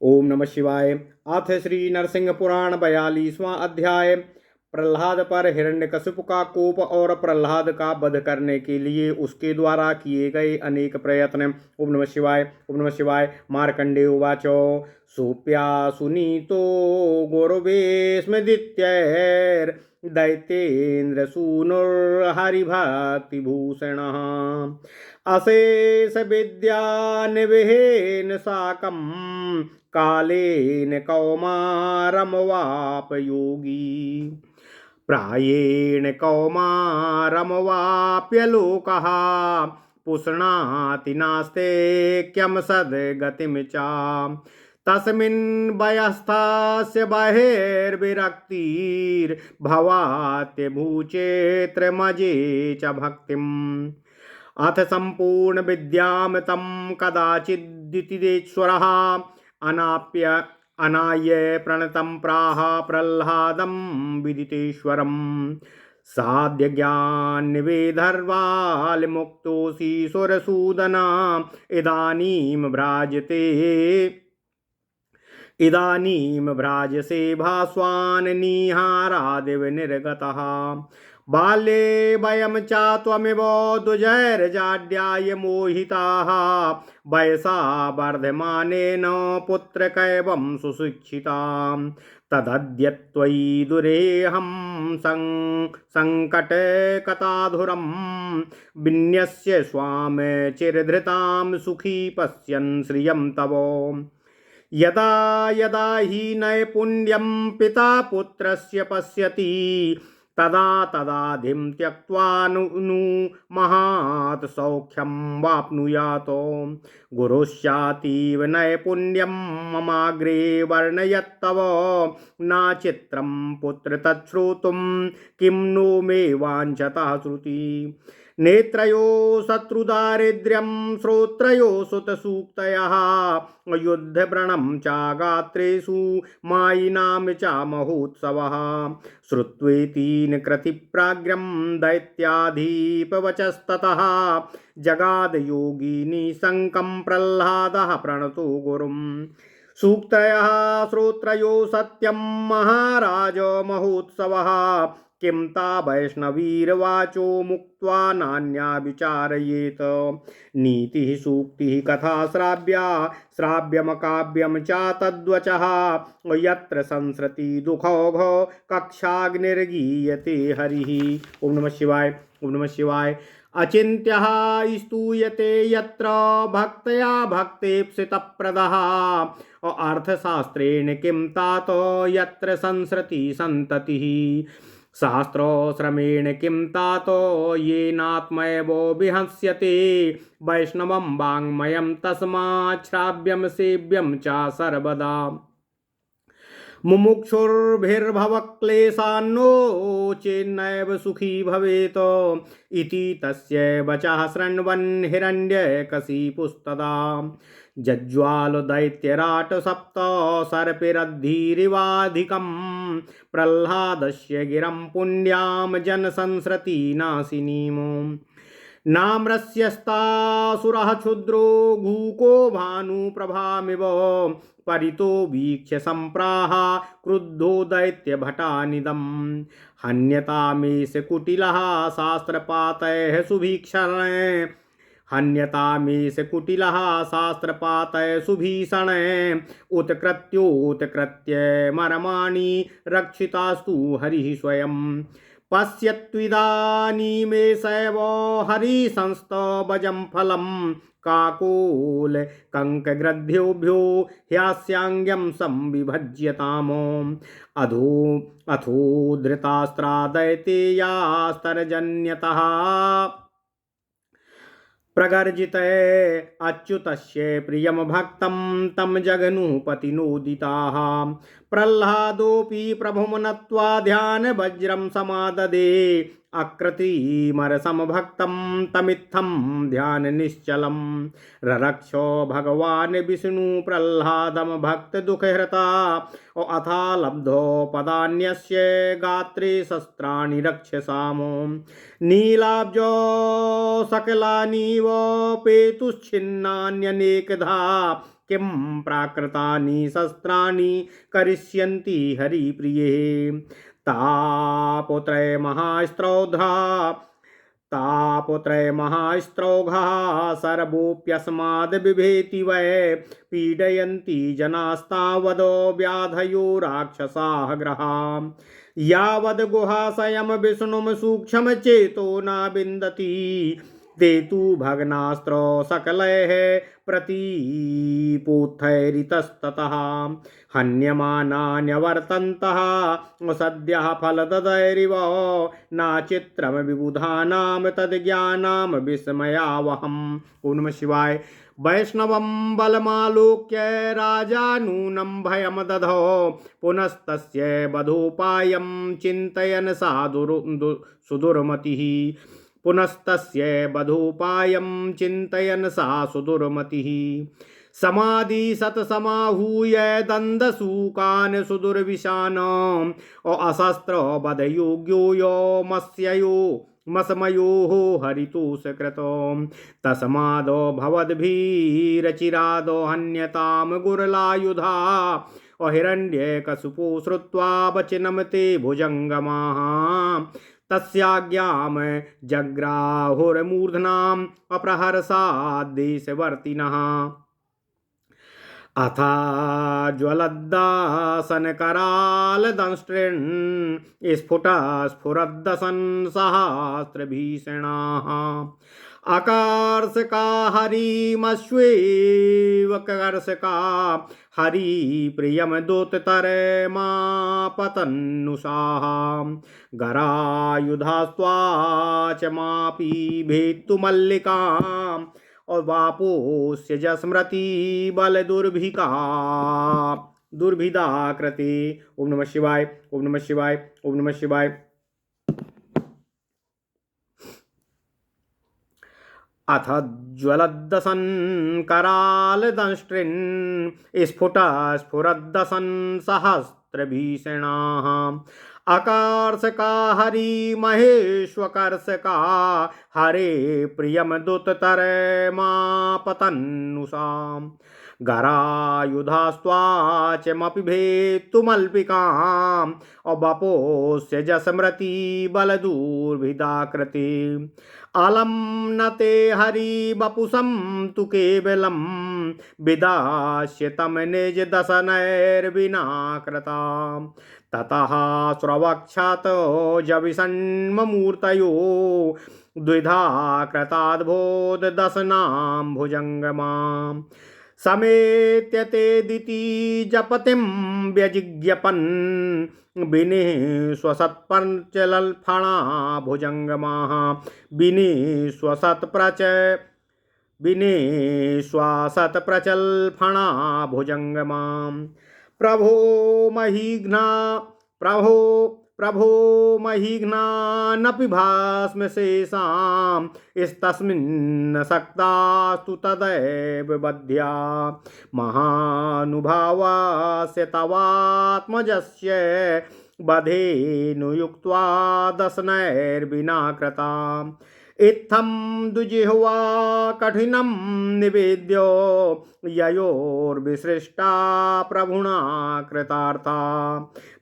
ओम नमः शिवाय। अथ श्री नरसिंह पुराण 42वां अध्याय। प्रहलाद पर हिरण्यकशिपु का कोप और प्रहलाद का वध करने के लिए उसके द्वारा किए गए अनेक प्रयत्न। ओम नमः शिवाय। ओम नमः शिवाय। मार्कंडेय उवाच सुप्यासुनीतो गौरवेस्मदित्यैर् दैत्येन्द्र सूनुर्हरिभक्तिभूषणः अशेष विद्यानिवहेन साकं कालेन कौमारमवापयोगी प्रायेण कौमारमवाप्यलोकः पुष्णाति नास्ते क्यम सद्गतिं च तस्मिन् वयस्थस्य बहिर्विरक्तिर्भवात्यभूचेत्रमजे च भक्तिम् अथ सम्पूर्ण विद्यां तं कदाचिद्दितिदेश्वरः अनाप्य अनाय्य प्रणतं प्राह प्रह्लादं विदितेश्वरम् साध्य ज्ञान निवेदर्वालिमुक्तोऽसि सुरसूदना इदानीं भ्राजसे भास्वान् निहारादिव निर्गतः बाल्ये वयं च त्वमिव दुजैर्जाड्याय मोहिताः वयसा वर्धमानेन पुत्रकैवं सुशिक्षिताम् तदद्य त्वयि दुरेहं सङ्कटकताधुरं विन्यस्य स्वाम चिरधृतां सुखी पश्यन् श्रियं तव यदा यदा हि नैपुण्यं पिता पुत्रस्य पश्यति तदा तदाधिं त्यक्त्वा नु महात् सौख्यं वाप्नुयात् गुरुस्यातीव नैपुण्यं ममाग्रे वर्णयत्तव नाचित्रं पुत्र तच्छ्रोतुं किं नो मे वाञ्छतः श्रुति नेत्रयो शत्रुदारिद्र्यं श्रोत्रयो सुतसूक्तयः युद्धव्रणं च गात्रेषु मायिनां च महोत्सवः श्रुत्वेतीन कृतिप्राज्ञं दैत्याधीपवचस्ततः जगाद योगिनी शङ्कं प्रह्लादः प्रणतो गुरुम् सूक्तयः श्रोत्रयो सत्यं महाराज महोत्सवः किं ता वैष्णवीर्वाचो मुक्त्वा नान्या विचारयेत नीतिः सूक्तिः कथा श्राव्यमकाव्यं च तद्वचः यत्र संसृति दुःखौघ कक्षाग्निर्गीयते हरिः। ओम नमः शिवाय। ओम नमः शिवाय। अचिन्त्यः स्तूयते यत्र भक्तया भक्तेप्सितप्रदः अर्थशास्त्रेण किं तात यत्र संसृति सन्ततिः शास्त्रश्रमेण किं तात येनात्मैव विहंस्यते वैष्णवं वाङ्मयं तस्मात् श्राव्यं सेव्यं च सर्वदा मुमुक्षुर्भिर्भवक्लेशान्नो चेन्नैव सुखी भवेत् इति तस्य वचः शृण्वन् हिरण्यकशिपुस्तदा जज्ज्वालदैत्यराट सप्त सर्पिरद्धीरिवाधिकं प्रह्लादस्य गिरं पुण्यां जनसंसृतिनाशिनीम् नाम्रस्यस्तासुरः क्षुद्रो घूको भानुप्रभामिव परितो वीक्ष्य सम्प्राह क्रुद्धो दैत्यभटानिदम् हन्यतामेष कुटिलः शास्त्रपातैः सुभीषणे हन्यतामेष कुटिलः शास्त्रपातैः सुभीषणे उत्कृत्योत्कृत्य मर्माणि रक्षितास्तु हरिः स्वयं पश्यत्विदानीमेषैव हरिसंस्तवजं फलं काकोल कंकग्रद्भ्यो ह्यास्यांग्यं संविभज्यताम् अथो धृतास्त्रादैतेयास्तर्जन्यतः प्रगर्जिते अच्युतस्य प्रियं भक्तं तं जघनुपतिनोदिताः प्रह्लादोऽपि प्रभुं नत्वा ध्यानवज्रं समाददे अकृतिमरसमभक्तं तमित्थं ध्याननिश्चलं ररक्ष भगवान् विष्णु प्रह्लादं भक्तदुःखहृता अथा लब्धो पदान्यस्य गात्रे शस्त्राणि रक्षसाम नीलाब्जो सकलानीव पेतुश्छिन्नान्यनेकधा किं प्राकृतानि शस्त्राणि करिष्यन्ति हरिप्रिये। तापत्रय महास्त्रौघा सर्वोऽप्यस्माद् बिभेति वै पीडयन्ति जनास्तावदो व्याधयो राक्षसाः ग्रहाः। यावद् गुहाशयं विष्णुं सूक्ष्म चेतो न विन्दति ते तु भग्नास्त्रो सकलैः प्रतिपूथैरितस्ततः हन्यमानान्यवर्तन्तः सद्यः फलददैरिव नाचित्रं विबुधानां तद्ज्ञानं विस्मयावहम्। ओम नमः शिवाय। वैष्णवं बलमालोक्य राजानूनं भयं दधौ पुनस्तस्य वधूपायं चिन्तयन् सुदुर्मतिः पुनस्तस्य वधूपायं चिन्तयन् सा सुदुर्मतिः समाधि सतसमाहूय दन्दसूकान् सुदुर्विशान् अशस्त्र वधयोग्यो यो मस्मयोः हरितोषकृतो तस्मादो भवद्भिरचिरादो हन्यतां गुरलायुधा अहिरण्यकशिपो श्रुत्वा वचनं ते भुजङ्गमाः तस्याज्ञां जग्राहुर्मूर्धनाम् अप्रहर्षाद्देशवर्तिनः अथा ज्वलद्दासनकरालदंष्ट्रिन् स्फुरद्दशन् सहस्रभीषणाः अकर्षका हरिमश्वेवकर्षका हरिप्रियं दूततरमापतन्नुषाः गरायुधास्त्वाचमापि भेत्तुमल्लिकाम् और वापोस्य जस्मृति बल दुर्भिदा कृते। ओम नमः शिवाय। ओम नमः शिवाय। ओम नमः शिवाय। अथ ज्वलद्दशन् करालदंष्ट्रिन् स्फुरद्दशन् सहस्रभीषणाः अकर्षका हरिमहेश्वकर्षका हरे प्रियं दूततरमापतन्नुषाम् गरायुधास्त्वाचमपि भेत्तुमल्पिकाम् अवपोस्य जस्मृति बलदुर्भिदाकृति अलम न ते हरिवपुषं तु केवलं विदास्यतं निज दशनैर्विना कृता ततः स्रवक्षात जविषण्मूर्तयो द्विधा कृताद्भोद दशनां भुजङ्गमाम् समेत्य ते दिति जपतिं व्यजिज्ञपन् बिने स्वसत्प्रचलफणा भुजङ्गमाः बिने स्वसत्प्रचलफणा भुजङ्गमाम् प्रभो महिघ्नानपि भास्मशेषाम् इस्तस्मिन् सक्तास्तु तदैव बध्या महानुभावास्य तवात्मजस्य बधेनुयुक्त्वा दशनैर्विना कृता इत्थं दुजिह्वा कठिनं निवेद्य ययोर्विसृष्टा प्रभुना कृतार्था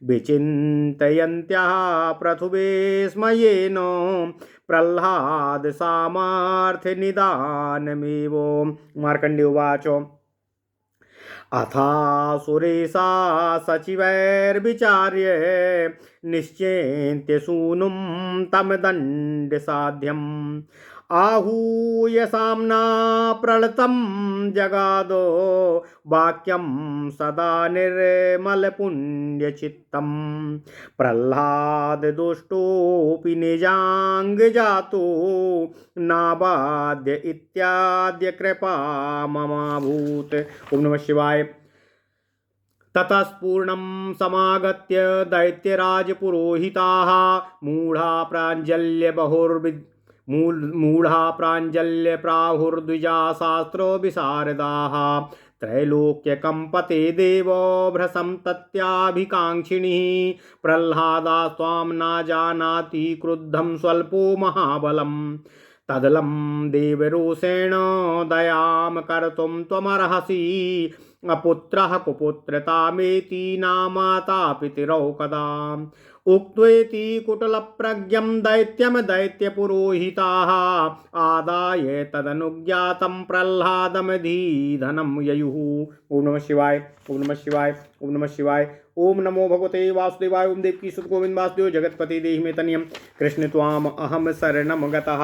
विचिन्तयन्त्याः प्रथुवे स्मयेन प्रह्लाद सामर्थ्य निदानमेव। मार्कण्डेय उवाच अथासुरेशा सचिवैर्विचार्य निश्चेन्त्य सूनुं तं दण्डसाध्यम् आहूय साम्ना प्रणतं जगादो वाक्यं सदा निर्मलपुण्यचित्तं प्रह्लाद दुष्टोऽपि निजाङ्गजातो नाबाध्य इत्याद्य कृपा ममाभूत्। ओम नमः शिवाय। ततस्पूर्णं समागत्य दैत्यराजपुरोहिताः मूढ़ा प्राञ्जल्य प्राहुर्द्विजा शास्त्रो विशारदाः त्रैलोक्यकम्पते देवो भ्रशं तत्याभिकाङ्क्षिणीः प्रह्लादास्त्वां न जानाति क्रुद्धं स्वल्पो महाबलम् तदलं देवरोषेण दयां कर्तुं त्वमर्हसि अपुत्रः कुपुत्रतामेति नामाता पितरौ कदा उक्त्वेति कुटिलप्रज्ञं दैत्यं दैत्यपुरोहिताः आदाय तदनुज्ञातं प्रह्लादमधीधनं ययुः। ओम नमः शिवाय, ओम नमः शिवाय, ओम नमः शिवाय। ओम नमो भगवते वासुदेवाय। ओम देवकी सुत गोविंद वासुदेव जगतपति देहि मे तनियम कृष्ण त्वाम अहम शरणम गतः।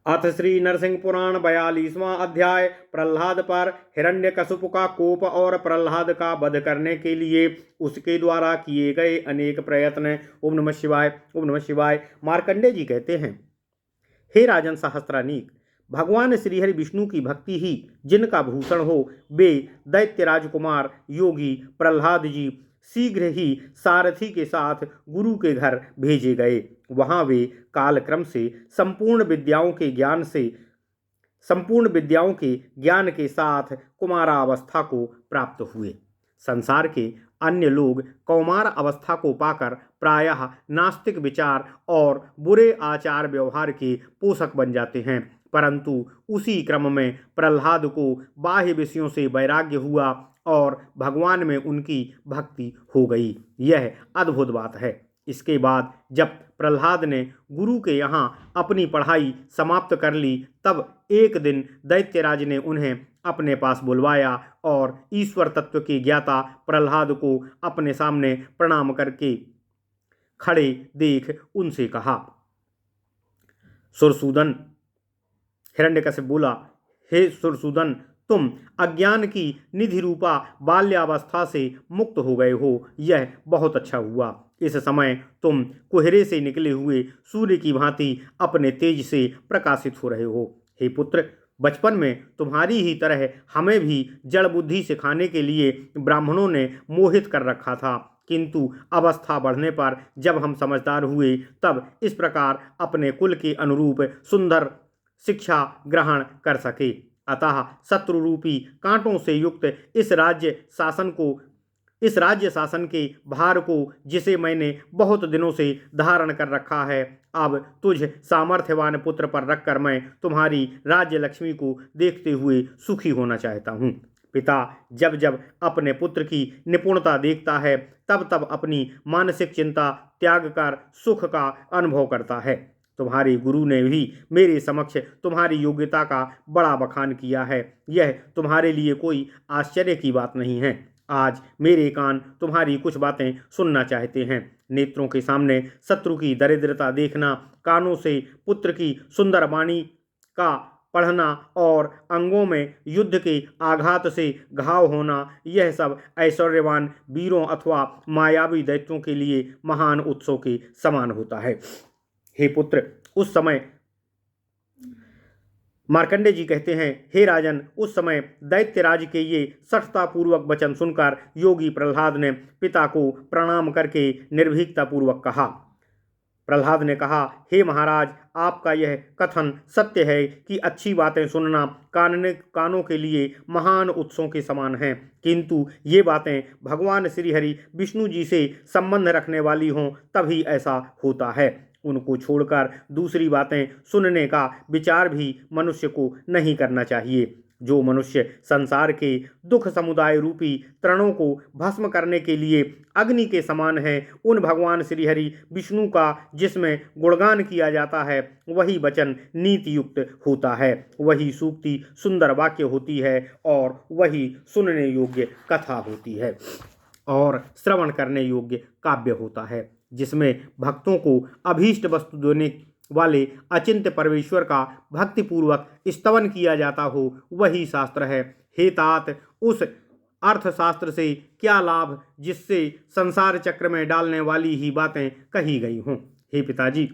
अथ श्री नरसिंह पुराण 42वां अध्याय। प्रह्लाद पर हिरण्यकशिप का कोप और प्रह्लाद का वध करने के लिए उसके द्वारा किए गए अनेक प्रयत्न। ओम नमः शिवाय, ओम नमः शिवाय। मार्कंडेय जी कहते हैं, हे राजन सहस्त्रानीक, भगवान श्रीहरि विष्णु की भक्ति ही जिनका भूषण हो, वे दैत्य राजकुमार योगी प्रह्लाद जी शीघ्र ही सारथी के साथ गुरु के घर भेजे गए। वहां वे कालक्रम से संपूर्ण विद्याओं के ज्ञान के साथ कुमारावस्था को प्राप्त हुए। संसार के अन्य लोग कौमार अवस्था को पाकर प्रायः नास्तिक विचार और बुरे आचार व्यवहार के पोषक बन जाते हैं, परंतु उसी क्रम में प्रह्लाद को बाह्य विषयों से वैराग्य हुआ और भगवान में उनकी भक्ति हो गई। यह अद्भुत बात है। इसके बाद जब प्रह्लाद ने गुरु के यहाँ अपनी पढ़ाई समाप्त कर ली, तब एक दिन दैत्यराज ने उन्हें अपने पास बुलवाया और ईश्वर तत्व के ज्ञाता प्रह्लाद को अपने सामने प्रणाम करके खड़े देख उनसे कहा। सुरसूदन, हिरण्यकशिप बोला, हे सुरसूदन, तुम अज्ञान की निधि रूपा बाल्यावस्था से मुक्त हो गए हो। यह बहुत अच्छा हुआ। इस समय तुम कुहरे से निकले हुए सूर्य की भांति अपने तेज से प्रकाशित हो रहे हो। हे पुत्र, बचपन में तुम्हारी ही तरह हमें भी जड़ बुद्धि सिखाने के लिए ब्राह्मणों ने मोहित कर रखा था, किंतु अवस्था बढ़ने पर जब हम समझदार हुए, तब इस प्रकार अपने कुल के अनुरूप सुंदर शिक्षा ग्रहण कर सके। अतः शत्रु रूपी कांटों से युक्त इस राज्य शासन के भार को, जिसे मैंने बहुत दिनों से धारण कर रखा है, अब तुझ सामर्थ्यवान पुत्र पर रखकर मैं तुम्हारी राज्य लक्ष्मी को देखते हुए सुखी होना चाहता हूँ। पिता जब जब अपने पुत्र की निपुणता देखता है, तब तब अपनी मानसिक चिंता त्याग कर सुख का अनुभव करता है। तुम्हारे गुरु ने भी मेरे समक्ष तुम्हारी योग्यता का बड़ा बखान किया है। यह तुम्हारे लिए कोई आश्चर्य की बात नहीं है। आज मेरे कान तुम्हारी कुछ बातें सुनना चाहते हैं। नेत्रों के सामने शत्रु की दरिद्रता देखना, कानों से पुत्र की सुंदर वाणी का पढ़ना और अंगों में युद्ध के आघात से घाव होना, यह सब ऐश्वर्यवान वीरों अथवा मायावी दैत्यों के लिए महान उत्सव के समान होता है। हे पुत्र, उस समय मार्कंडेय जी कहते हैं, हे राजन, उस समय दैत्यराज के ये सठतापूर्वक वचन सुनकर योगी प्रह्लाद ने पिता को प्रणाम करके निर्भीकतापूर्वक कहा। प्रह्लाद ने कहा, हे महाराज, आपका यह कथन सत्य है कि अच्छी बातें सुनना कानों के लिए महान उत्सवों के समान हैं, किंतु ये बातें भगवान श्रीहरि विष्णु जी से संबंध रखने वाली हों तभी ऐसा होता है। उनको छोड़कर दूसरी बातें सुनने का विचार भी मनुष्य को नहीं करना चाहिए। जो मनुष्य संसार के दुख समुदाय रूपी तृणों को भस्म करने के लिए अग्नि के समान है, उन भगवान श्रीहरि विष्णु का जिसमें गुणगान किया जाता है, वही वचन नीति युक्त होता है, वही सूक्ति सुंदर वाक्य होती है और वही सुनने योग्य कथा होती है और श्रवण करने योग्य काव्य होता है, जिसमें भक्तों को अभीष्ट वस्तु देने वाले अचिंत्य परमेश्वर का भक्तिपूर्वक स्तवन किया जाता हो, वही शास्त्र है। हे तात, उस अर्थशास्त्र से क्या लाभ जिससे संसार चक्र में डालने वाली ही बातें कही गई हों। हे पिताजी,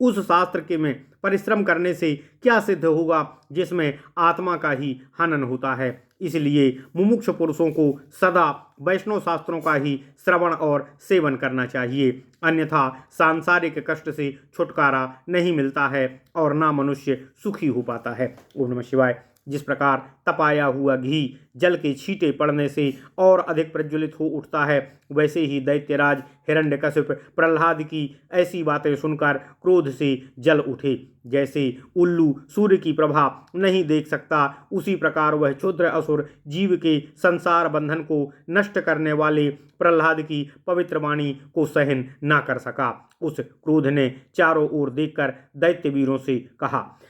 उस शास्त्र के में परिश्रम करने से क्या सिद्ध होगा जिसमें आत्मा का ही हनन होता है। इसलिए मुमुक्ष पुरुषों को सदा वैष्णव शास्त्रों का ही श्रवण और सेवन करना चाहिए, अन्यथा सांसारिक कष्ट से छुटकारा नहीं मिलता है और ना मनुष्य सुखी हो पाता है। ओम नमः शिवाय। जिस प्रकार तपाया हुआ घी जल के छींटे पड़ने से और अधिक प्रज्वलित हो उठता है, वैसे ही दैत्यराज हिरण्यकशिप प्रहलाद की ऐसी बातें सुनकर क्रोध से जल उठे। जैसे उल्लू सूर्य की प्रभा नहीं देख सकता, उसी प्रकार वह क्षुद्र असुर जीव के संसार बंधन को नष्ट करने वाले प्रहलाद की पवित्र वाणी को सहन ना कर सका। उस क्रोध ने चारों ओर देखकर दैत्य वीरों से कहा,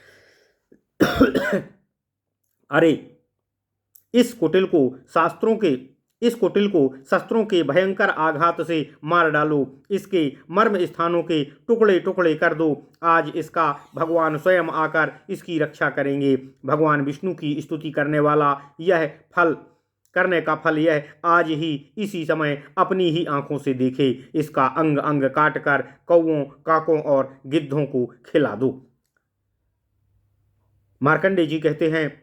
अरे इस कुटिल को शस्त्रों के भयंकर आघात से मार डालो, इसके मर्म स्थानों के टुकड़े टुकड़े कर दो। आज इसका भगवान स्वयं आकर इसकी रक्षा करेंगे। भगवान विष्णु की स्तुति करने का फल यह आज ही इसी समय अपनी ही आंखों से देखे। इसका अंग अंग काट कर कौओं, काकों और गिद्धों को खिला दो। मार्कंडेय जी कहते हैं,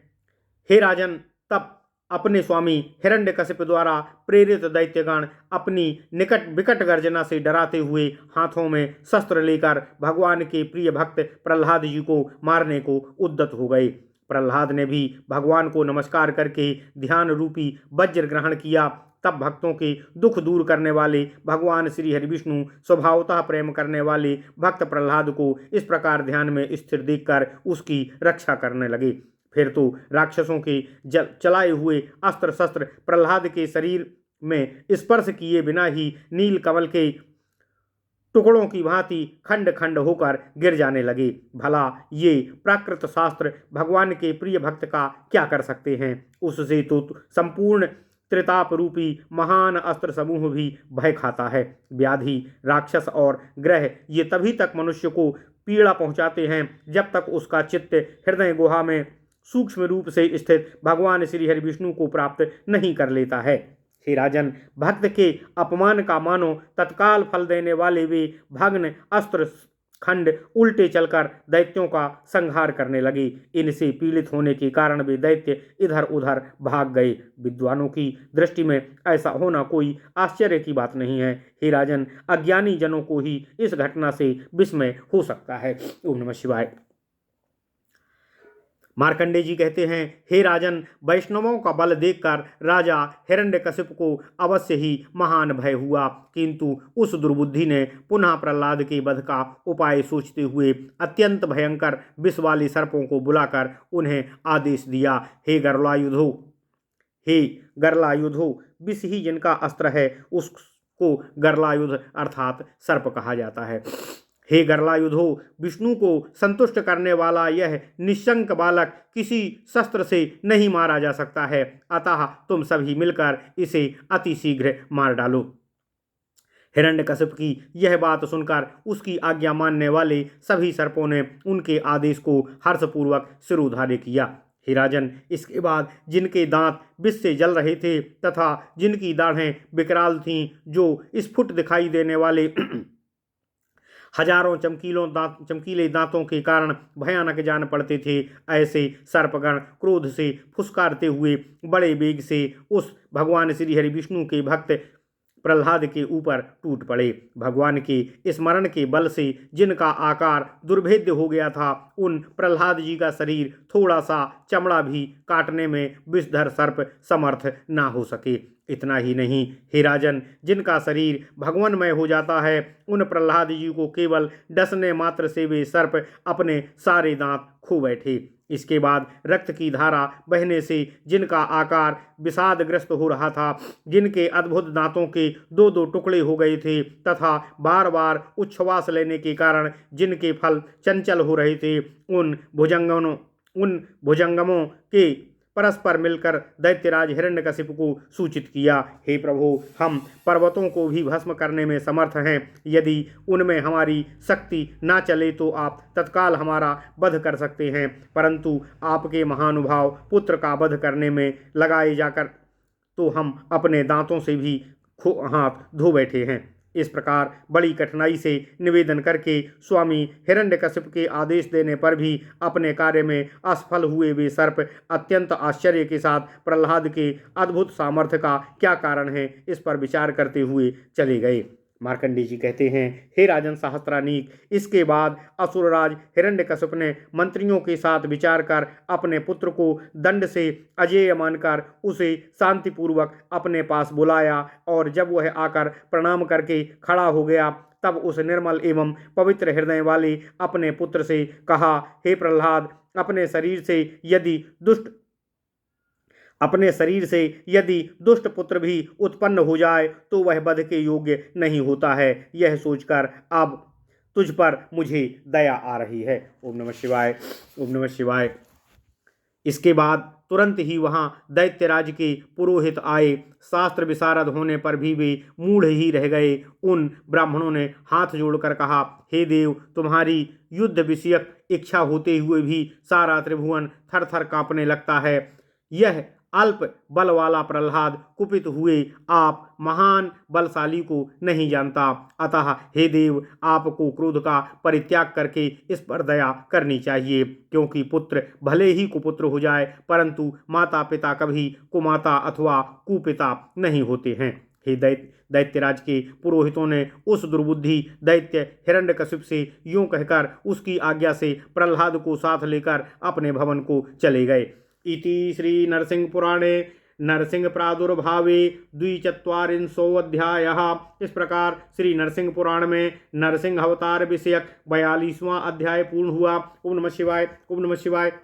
हे राजन, तब अपने स्वामी हिरण्यकशिप द्वारा प्रेरित दैत्यगण अपनी विकट गर्जना से डराते हुए हाथों में शस्त्र लेकर भगवान के प्रिय भक्त प्रहलाद जी को मारने को उद्यत हो गए। प्रहलाद ने भी भगवान को नमस्कार करके ध्यान रूपी वज्र ग्रहण किया। तब भक्तों के दुख दूर करने वाले भगवान श्री हरिविष्णु स्वभावतः प्रेम करने वाले भक्त प्रहलाद को इस प्रकार ध्यान में स्थिर देखकर उसकी रक्षा करने लगे। फिर तो राक्षसों के चलाए हुए अस्त्र शस्त्र प्रहलाद के शरीर में स्पर्श किए बिना ही नील कमल के टुकड़ों की भांति खंड खंड होकर गिर जाने लगे। भला ये प्राकृत शास्त्र भगवान के प्रिय भक्त का क्या कर सकते हैं? उससे तो संपूर्ण त्रिताप रूपी महान अस्त्र समूह भी भय खाता है। व्याधि, राक्षस और ग्रह ये तभी तक मनुष्य को पीड़ा पहुंचाते हैं जब तक उसका चित्त हृदय गुहा में सूक्ष्म रूप से स्थित भगवान श्री हरि विष्णु को प्राप्त नहीं कर लेता है। हे राजन, भक्त के अपमान का मानो तत्काल फल देने वाले वे भग्न अस्त्र खंड उल्टे चलकर दैत्यों का संहार करने लगे। इनसे पीड़ित होने के कारण वे दैत्य इधर उधर भाग गए। विद्वानों की दृष्टि में ऐसा होना कोई आश्चर्य की बात नहीं है। हे राजन, अज्ञानी जनों को ही इस घटना से विस्मय हो सकता है। ओम नमः शिवाय। मार्कंडेय जी कहते हैं, हे राजन, वैष्णवों का बल देखकर राजा हिरण्यकशिप को अवश्य ही महान भय हुआ, किंतु उस दुर्बुद्धि ने पुनः प्रहलाद के वध का उपाय सोचते हुए अत्यंत भयंकर विष वाले सर्पों को बुलाकर उन्हें आदेश दिया, हे गरलायुधो, विष ही जिनका अस्त्र है उसको गरलायुध अर्थात सर्प कहा जाता है। हे गरलायुधो, विष्णु को संतुष्ट करने वाला यह निशंक बालक किसी शस्त्र से नहीं मारा जा सकता है, अतः तुम सभी मिलकर इसे अति शीघ्र मार डालो। हिरण्यकशिप की यह बात सुनकर उसकी आज्ञा मानने वाले सभी सर्पों ने उनके आदेश को हर्षपूर्वक सिरोधार्य किया। हे राजन, इसके बाद जिनके दांत विष से जल रहे थे तथा जिनकी दाढ़ें विकराल थीं, जो स्फुट दिखाई देने वाले हजारों चमकीले दांतों के कारण भयानक जान पड़ते थे, ऐसे सर्पगण क्रोध से फुसकारते हुए बड़े वेग से उस भगवान श्री हरि विष्णु के भक्त प्रहलाद के ऊपर टूट पड़े। भगवान के स्मरण के बल से जिनका आकार दुर्भेद्य हो गया था, उन प्रहलाद जी का शरीर थोड़ा सा चमड़ा भी काटने में विषधर सर्प समर्थ ना हो सके। इतना ही नहीं, हे राजन, जिनका शरीर भगवानमय हो जाता है, उन प्रहलाद जी को केवल डसने मात्र से वे सर्प अपने सारे दांत खो बैठे। इसके बाद रक्त की धारा बहने से जिनका आकार विषादग्रस्त हो रहा था, जिनके अद्भुत दांतों के दो दो टुकड़े हो गए थे तथा बार बार उच्छ्वास लेने के कारण जिनके फल चंचल हो रहे थे, उन भुजंगमों के परस्पर मिलकर दैत्यराज हिरण्यकशिप को सूचित किया, हे प्रभु, हम पर्वतों को भी भस्म करने में समर्थ हैं। यदि उनमें हमारी शक्ति ना चले तो आप तत्काल हमारा वध कर सकते हैं, परंतु आपके महानुभाव पुत्र का वध करने में लगाए जाकर तो हम अपने दांतों से भी हाथ धो बैठे हैं। इस प्रकार बड़ी कठिनाई से निवेदन करके स्वामी हिरण्यकशिप के आदेश देने पर भी अपने कार्य में असफल हुए वे सर्प अत्यंत आश्चर्य के साथ प्रहलाद के अद्भुत सामर्थ्य का क्या कारण है, इस पर विचार करते हुए चले गए। मार्कंडेय जी कहते हैं, हे राजन सहस्त्रानीक, इसके बाद असुरराज हिरण्यकश्यप ने मंत्रियों के साथ विचार कर अपने पुत्र को दंड से अजेय मानकर उसे शांतिपूर्वक अपने पास बुलाया, और जब वह आकर प्रणाम करके खड़ा हो गया तब उस निर्मल एवं पवित्र हृदय वाले अपने पुत्र से कहा, हे प्रहलाद, अपने शरीर से यदि दुष्ट पुत्र भी उत्पन्न हो जाए तो वह वध के योग्य नहीं होता है। यह सोचकर अब तुझ पर मुझे दया आ रही है। ओम नमः शिवाय, ओम नमः शिवाय। इसके बाद तुरंत ही वहां दैत्यराज के पुरोहित आए। शास्त्र विशारद होने पर भी वे मूढ़ ही रह गए। उन ब्राह्मणों ने हाथ जोड़कर कहा, हे देव, तुम्हारी युद्ध विषयक इच्छा होते हुए भी सारा त्रिभुवन थर थर कांपने लगता है। यह अल्प बल वाला प्रहलाद कुपित हुए आप महान बलशाली को नहीं जानता। अतः हे देव, आपको क्रोध का परित्याग करके इस पर दया करनी चाहिए, क्योंकि पुत्र भले ही कुपुत्र हो जाए परंतु माता पिता कभी कुमाता अथवा कुपिता नहीं होते हैं। हे दैत्यराज के पुरोहितों ने उस दुर्बुद्धि दैत्य हिरण्यकशिप से यूं कहकर उसकी आज्ञा से प्रहलाद को साथ लेकर अपने भवन को चले गए। इति श्री नरसिंह पुराणे नरसिंह प्रादुर्भावे 24 अध्यायः। इस प्रकार श्री नरसिंह पुराण में नरसिंह अवतार विषयक 42वां अध्याय पूर्ण हुआ। ओम नमः शिवाय, ओम नमः शिवाय।